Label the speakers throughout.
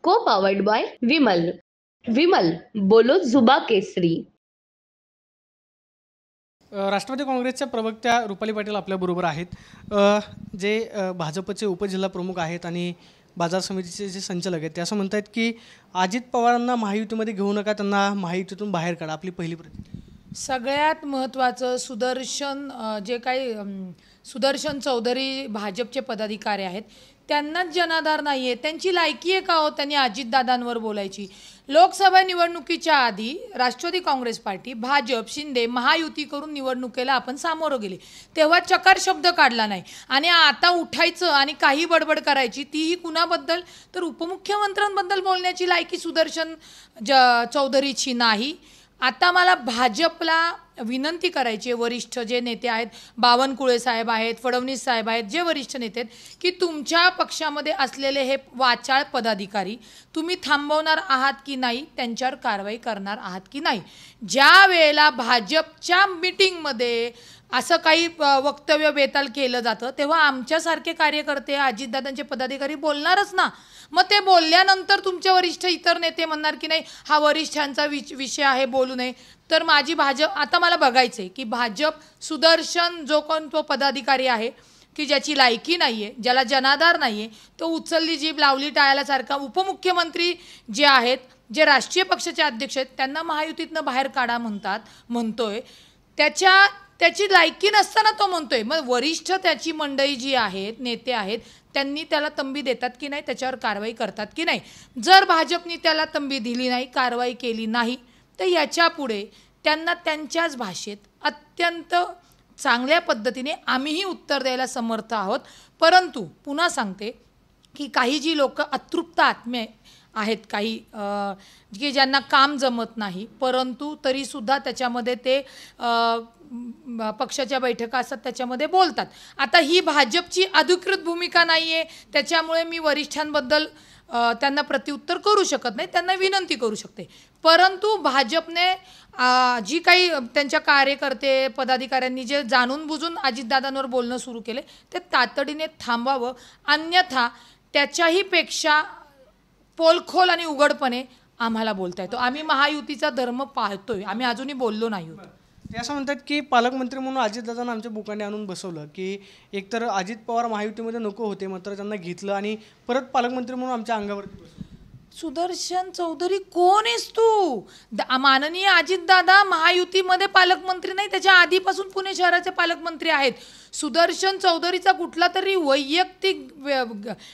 Speaker 1: को powered by Vimal. Vimal, बोलो जुबा केसरी.
Speaker 2: राष्ट्रवादी काँग्रेसच्या प्रवक्त्या रुपाली पाटील आपल्याबरोबर आहेत, जे भाजपचे उपजिल्हा प्रमुख आहेत आणि बाजार समितीचे जे संचालक आहेत. ते असं म्हणत आहेत की अजित पवारांना महायुतीमध्ये घेऊ नका, त्यांना महायुतीतून बाहेर काढा. आपली पहिली प्रतिक्रिया.
Speaker 3: सगळ्यात महत्त्वाचं सुदर्शन चौधरी भाजपचे पदाधिकारी आहेत, त्यांनाच जनाधार नाही आहे. त्यांची लायकी आहे का हो त्यांनी अजितदादांवर बोलायची? लोकसभा निवडणुकीच्या आधी राष्ट्रवादी काँग्रेस पार्टी, भाजप, शिंदे महायुती करून निवडणुकीला आपण सामोरं गेले, तेव्हा चकार शब्द काढला नाही. आणि आता उठायचं आणि काही बडबड करायची, तीही कुणाबद्दल? तर उपमुख्यमंत्र्यांबद्दल बोलण्याची लायकी सुदर्शन चौधरीची नाही. आता मला भाजपला विनंती करायची आहे, वरिष्ठ जे नेते आहेत, बावनकुळे साहेब आहेत, फडणवीस साहेब आहेत, जे वरिष्ठ नेते आहेत, की तुमच्या पक्षामध्ये असलेले हे वाचाळ पदाधिकारी तुम्ही थांबवणार आहात की नाही, त्यांच्यावर कारवाई करणार आहात की नाही. ज्या वेळेला भाजपच्या मीटिंगमध्ये असं काही वक्तव्य बेताल केलं जातं, तेव्हा आमच्यासारखे कार्यकर्ते, अजितदादांचे पदाधिकारी बोलणारच ना. मग ते बोलल्यानंतर तुमचे वरिष्ठ इतर नेते म्हणणार की नाही हा वरिष्ठांचा विषय आहे, बोलू नये. तर माझी भाजप, आता मला बघायचं आहे की भाजप सुदर्शन जो कोण तो पदाधिकारी आहे की ज्याची लायकी नाही आहे, ज्याला जनाधार नाही आहे, तो उचलली जीभ लावली टाळ्यासारखा उपमुख्यमंत्री जे आहेत, जे राष्ट्रीय पक्षाचे अध्यक्ष आहेत, त्यांना महायुतीतनं बाहेर काढा म्हणतोय. त्याची लायकी नसताना तो म्हणतोय. मग वरिष्ठ त्याची मंडळी जी आहेत, नेते आहेत, त्यांनी त्याला तंबी देतात की नाही, त्याच्यावर कारवाई करतात की नाही. जर भाजपनी त्याला तंबी दिली नाही, कारवाई केली नाही, तर याच्यापुढे त्यांना त्यांच्याच भाषेत अत्यंत चांगल्या पद्धतीने आम्हीही उत्तर द्यायला समर्थ आहोत. परंतु पुन्हा सांगते की काही जी लोक अतृप्त आत्मे आहेत, काही की ज्यांना काम जमत नाही, परंतु तरीसुद्धा त्याच्यामध्ये ते पक्षाच्या बैठका असतात त्याच्यामध्ये बोलतात. आता ही भाजपची अधिकृत भूमिका नाही आहे, त्याच्यामुळे मी वरिष्ठांबद्दल त्यांना प्रत्युत्तर करू शकत नाही, त्यांना विनंती करू शकते. परंतु भाजपने जी काही त्यांच्या कार्यकर्ते पदाधिकाऱ्यांनी जे जाणून बुजून अजितदादांवर बोलणं सुरू केले, ते तातडीने थांबवावं. अन्यथा त्याच्याही पेक्षा पोलखोल आणि उघडपणे आम्हाला बोलता येतो. आम्ही महायुतीचा धर्म पाळतोय, आम्ही अजूनही बोललो नाही आहोत.
Speaker 2: ते असं म्हणतात की पालकमंत्री म्हणून अजितदादांना आमच्या बुकाने आणून बसवलं, की एकतर अजित पवार महायुतीमध्ये नको होते, मात्र त्यांना घेतलं आणि परत पालकमंत्री म्हणून आमच्या अंगावरती बसवलं.
Speaker 3: सुदर्शन चौधरी कोण आहेस तू? माननीय अजितदादा महायुतीमध्ये पालकमंत्री नाही, त्याच्या आधीपासून पुणे शहराचे पालकमंत्री आहेत. सुदर्शन चौधरीचा कुठला तरी वैयक्तिक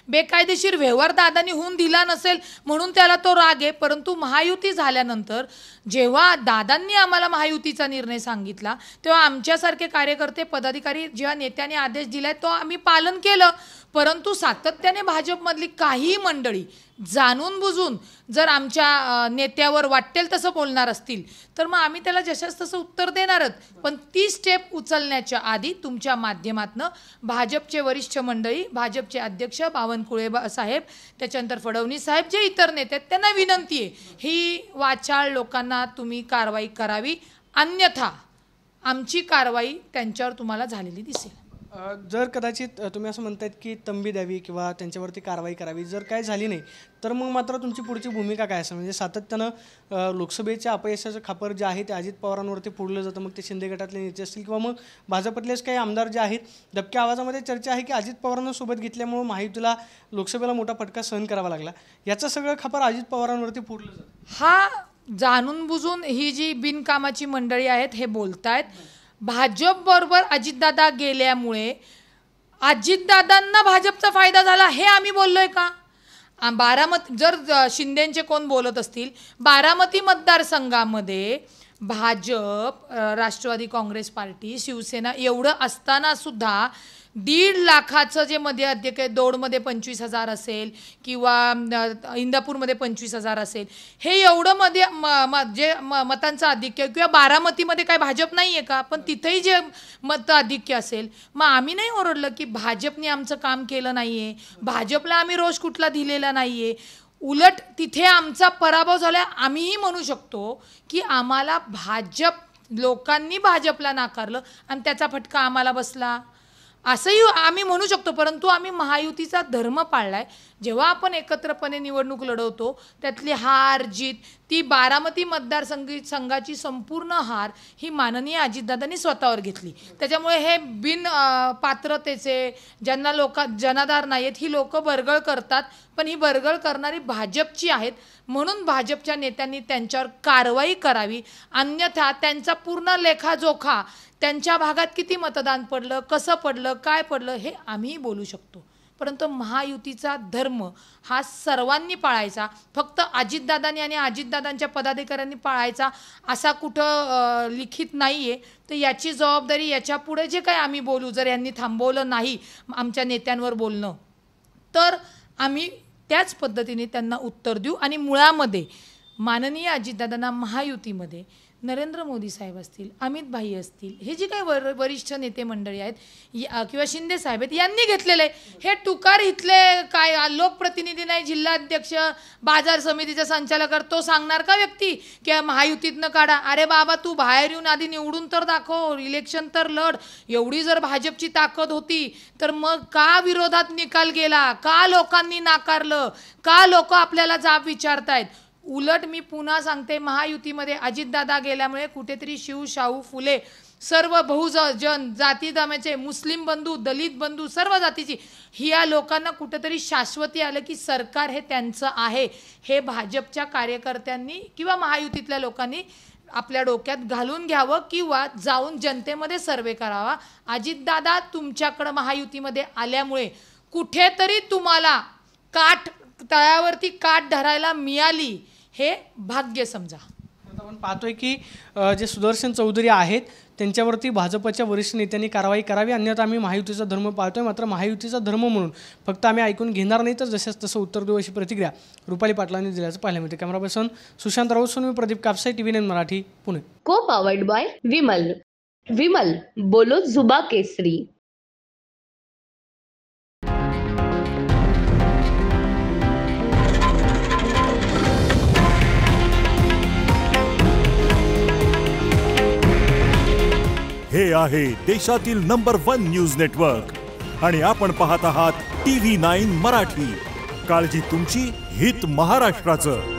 Speaker 3: बेकायदेशीर व्यवहार दादांनी होऊन दिला नसेल म्हणून त्याला तो राग आहे. परंतु महायुती झाल्यानंतर जेव्हा दादांनी आम्हाला महायुतीचा निर्णय सांगितला, तेव्हा आमच्यासारखे कार्यकर्ते पदाधिकारी जेव्हा नेत्याने आदेश दिलाय तो आम्ही पालन केलं. परंतु सातत्याने भाजपमधली काही मंडळी जाणून बुजून जर आमच्या नेत्यावर वाटेल तसं बोलणार असतील, तर मग आम्ही त्याला जशास तसं उत्तर देणारच. पण ती स्टेप उचलण्याच्या आधी तुमच्या माध्यमातनं भाजपचे वरिष्ठ मंडळी, भाजपचे अध्यक्ष बावनकुळे साहेब, त्याच्यानंतर फडणवीस साहेब, जे इतर नेते आहेत, त्यांना विनंती आहे, ही वाचाळ लोकांना तुम्ही कारवाई करावी, अन्यथा आमची कारवाई त्यांच्यावर तुम्हाला झालेली दिसेल.
Speaker 2: जर कदाचित तुम्ही असं म्हणतायत की तंबी द्यावी किंवा त्यांच्यावरती कारवाई करावी, जर काय झाली नाही तर मग मात्र तुमची पुढची भूमिका काय असेल? म्हणजे सातत्यानं लोकसभेच्या अपयशाचं खापर जे आहे ते अजित पवारांवरती फोडलं जातं, मग ते शिंदे गटातले नेते असतील किंवा मग भाजपतलेच काही आमदार जे आहेत, दबक्या आवाजामध्ये चर्चा आहे की अजित पवारांना सोबत घेतल्यामुळे महायुतीला लोकसभेला मोठा फटका सहन करावा लागला, याचं सगळं खापर अजित पवारांवरती फोडलं जातं.
Speaker 3: हा जाणून बुजून ही जी बिनकामाची मंडळी आहेत हे बोलतायत. भाजप बरोबर अजितदादा गेल्यामुळे अजितदादांना भाजपचा फायदा झाला हे आम्ही बोललोय का? बारामती, जर शिंदेचे कोण बोलत असतील, बारामती मतदारसंघामध्ये भाजप, राष्ट्रवादी काँग्रेस पार्टी, शिवसेना एवढं असताना सुद्धा 1.5 लाखाचं जे मध्ये अध्यक्ष आहे, दौडमध्ये 25,000 असेल किंवा इंदापूरमध्ये 25,000 असेल, हे एवढं मध्ये जे मतांचं आधिक्य, किंवा बारामतीमध्ये काय भाजप नाही आहे का? पण तिथेही जे मत आधिक्य असेल, मग आम्ही नाही ओरडलं की भाजपने आमचं काम केलं नाही आहे, भाजपला आम्ही रोष कुठला दिलेला नाही आहे. उलट तिथे आमचा पराभव झाला. आम्हीही म्हणू शकतो की आम्हाला लोकांनी भाजपला नाकारलं आणि त्याचा फटका आम्हाला बसला, असंही आम्ही म्हणू शकतो. परंतु आम्ही महायुतीचा धर्म पाळलाय. जेव्हा आपण एकत्रपणे निवडणूक लढवतो त्यातली हार जीत, ती बारामती मतदारसंघाची संपूर्ण हार ही माननीय अजितदादांनी स्वतःवर घेतली. त्याच्यामुळे हे बिन पात्रतेचे ज्यांना जनाधार नाही आहेत ही लोक बरगळ करतात, पण ही बरगळ करणारी भाजपची आहेत. म्हणून भाजपच्या नेत्यांनी त्यांच्यावर कारवाई करावी, अन्यथा त्यांचा पूर्ण लेखाजोखा, त्यांच्या भागात किती मतदान पडलं, कसं पडलं, काय पडलं हे आम्ही बोलू शकतो. परंतु महायुतीचा धर्म हा सर्वांनी पाळायचा, फक्त अजितदादांनी आणि अजितदादांच्या पदाधिकाऱ्यांनी पाळायचा असा कुठं लिखित नाही आहे. तर याची जबाबदारी याच्यापुढे जे काही आम्ही बोलू, जर यांनी थांबवलं नाही आमच्या नेत्यांवर बोलणं, तर आम्ही त्याच पद्धतीने त्यांना उत्तर देऊ. आणि मुळामध्ये माननीय अजितदादांना महायुतीमध्ये नरेंद्र मोदी साहेब असतील, अमित भाई असतील, हे जे काही वरिष्ठ नेते मंडळी आहेत किंवा शिंदे साहेब आहेत, यांनी घेतलेलं आहे. हे टुकार इथले काय लोकप्रतिनिधी नाही, जिल्हाध्यक्ष, बाजार समितीचा संचालक, तो सांगणार का व्यक्ती की महायुतीतनं काढा? अरे बाबा, तू बाहेर येऊन आधी निवडून तर दाखव, इलेक्शन तर लढ. एवढी जर भाजपची ताकद होती तर मग का विरोधात निकाल गेला? का लोकांनी नाकारलं? का लोक आपल्याला जाब विचारतायत? उलट मी पुन्हा सांगते, महायुतीमध्ये अजितदादा गेल्यामुळे कुठेतरी शिव, शाहू, फुले, सर्व बहुजन जाती धर्माचे, मुस्लिम बंधू, दलित बंधू, सर्व जातीची या लोकांना कुठेतरी शाश्वती आलं की सरकार हे त्यांचं आहे. हे भाजपच्या कार्यकर्त्यांनी किंवा महायुतीतल्या लोकांनी आपल्या डोक्यात घालून घ्यावं किंवा जाऊन जनतेमध्ये सर्वे करावा. अजितदादा तुमच्याकडं महायुतीमध्ये आल्यामुळे कुठेतरी तुम्हाला तळावरती काठ धरायला मिळाली, हे भाग्य समजा.
Speaker 2: आपण पाहतोय की जे सुदर्शन चौधरी आहेत त्यांच्यावरती भाजपच्या वरिष्ठ नेत्यांनी कारवाई करावी, अन्यथा आम्ही महायुतीचा धर्म पाळतोय. मात्र महायुतीचा धर्म म्हणून फक्त आम्ही ऐकून घेणार नाही, तर जसंच तसं उत्तर देऊ अशी प्रतिक्रिया रुपाली पाटलांनी दिल्याचं पाहायला मिळते. कॅमेरा पर्सन सुशांत राऊत, मी प्रदीप कापसे, TV9 मराठी, पुणे.
Speaker 1: को पावर्ड बाय विमल. विमल बोलो जुबा केसरी.
Speaker 4: हे आहे देशातील नंबर 1 न्यूज नेटवर्क आणि आपण पाहत आहात TV9 मराठी. काळजी तुमची, हित महाराष्ट्राचं.